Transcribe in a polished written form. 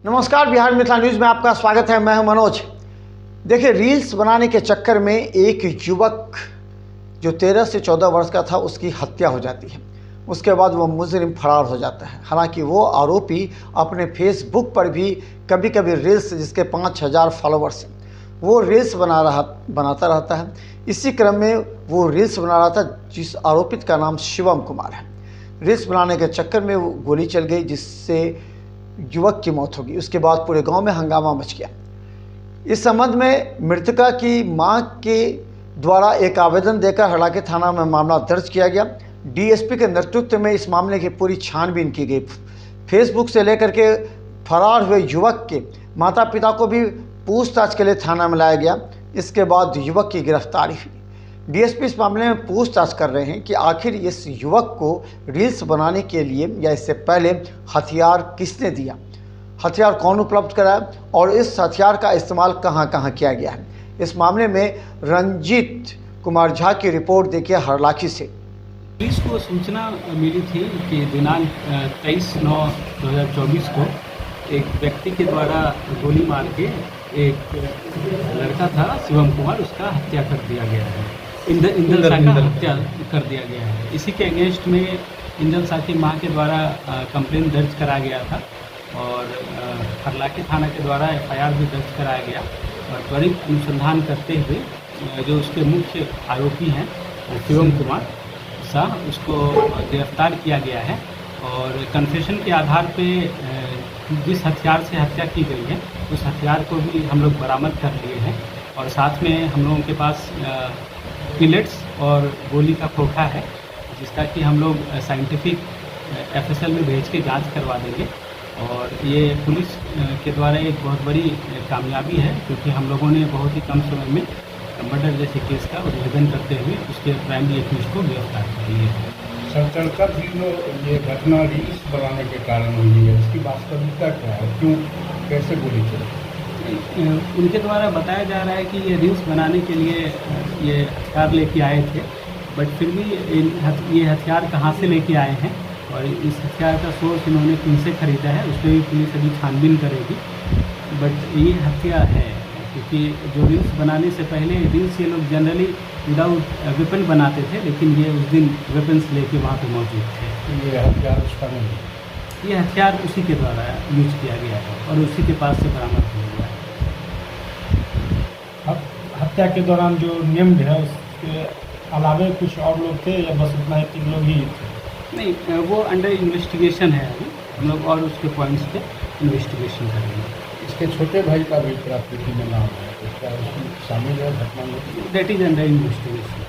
नमस्कार, बिहार मिथिला न्यूज़ में आपका स्वागत है। मैं हूं मनोज। देखिए, रील्स बनाने के चक्कर में एक युवक जो 13 से 14 वर्ष का था उसकी हत्या हो जाती है। उसके बाद वो मुजरिम फरार हो जाता है। हालांकि वो आरोपी अपने फेसबुक पर भी कभी कभी रील्स, जिसके 5000 फॉलोवर्स हैं, वो रील्स बनाता रहता है। इसी क्रम में वो रील्स बना रहा था जिस आरोपित का नाम शिवम कुमार है। रील्स बनाने के चक्कर में वो गोली चल गई, जिससे युवक की मौत होगी। उसके बाद पूरे गांव में हंगामा मच गया। इस संबंध में मृतका की मां के द्वारा एक आवेदन देकर हड़ाके थाना में मामला दर्ज किया गया। डीएसपी के नेतृत्व में इस मामले की पूरी छानबीन की गई। फेसबुक से लेकर के फरार हुए युवक के माता पिता को भी पूछताछ के लिए थाना में लाया गया। इसके बाद युवक की गिरफ्तारी हुई। डीएसपी इस मामले में पूछताछ कर रहे हैं कि आखिर इस युवक को रील्स बनाने के लिए या इससे पहले हथियार किसने दिया, हथियार कौन उपलब्ध कराया और इस हथियार का इस्तेमाल कहां कहां किया गया है। इस मामले में रंजीत कुमार झा की रिपोर्ट देखिए हरलाखी से। पुलिस को सूचना मिली थी कि दिनांक 23/9/2024 को एक व्यक्ति के द्वारा गोली मार के एक लड़का था शिवम कुमार, उसका हत्या कर दिया गया है। इंदल शाह का हत्या कर दिया गया है। इसी के अगेंस्ट में इंदल शाह की मां के द्वारा कंप्लेन दर्ज करा गया था और हरलाखी थाना के द्वारा एफआईआर भी दर्ज कराया गया और त्वरित अनुसंधान करते हुए जो उसके मुख्य आरोपी हैं शिवम कुमार शाह, उसको गिरफ्तार किया गया है और कन्फेशन के आधार पे जिस हथियार से हत्या की गई है उस हथियार को भी हम लोग बरामद कर लिए हैं और साथ में हम लोगों के पास पिलेट्स और गोली का खोखा है, जिसका कि हम लोग साइंटिफिक एफएसएल में भेज के जांच करवा देंगे। और ये पुलिस के द्वारा एक बहुत बड़ी कामयाबी है, क्योंकि हम लोगों ने बहुत ही कम समय में मर्डर जैसे केस का उद्भेदन करते हुए उसके प्राइमरी एक्यूज को गिरफ्तार कर लिए है। सतर्कता ये घटना रील्स बनाने के कारण हुई है, इसकी वास्तविकता क्या है, क्यों कैसे गोली चली? उनके द्वारा बताया जा रहा है कि ये रील्स बनाने के लिए ये हथियार लेके आए थे, बट फिर भी ये हथियार कहाँ से लेके आए हैं और इस हथियार का सोर्स इन्होंने किनसे खरीदा है उस पर भी पुलिस अभी छानबीन करेगी। बट ये हथियार है क्योंकि जो रील्स बनाने से पहले रील्स ये लोग जनरली विदाउट वेपन बनाते थे, लेकिन ये उस दिन वेपन्स लेके वहाँ पे मौजूद थे। ये हथियार उसका नहीं, ये हथियार उसी के द्वारा यूज किया गया है और उसी के पास से बरामद किया गया है। हत्या के दौरान जो नेम्ड है उसके अलावे कुछ और लोग थे या बस उतना ही 3 लोग ही थे? नहीं, वो अंडर इन्वेस्टिगेशन है। अभी हम लोग और उसके पॉइंट्स पे इन्वेस्टिगेशन करेंगे। इसके छोटे भाई का भी प्राथमिकी में नाम है, तो क्या उसमें शामिल है घटना में? That is under investigation.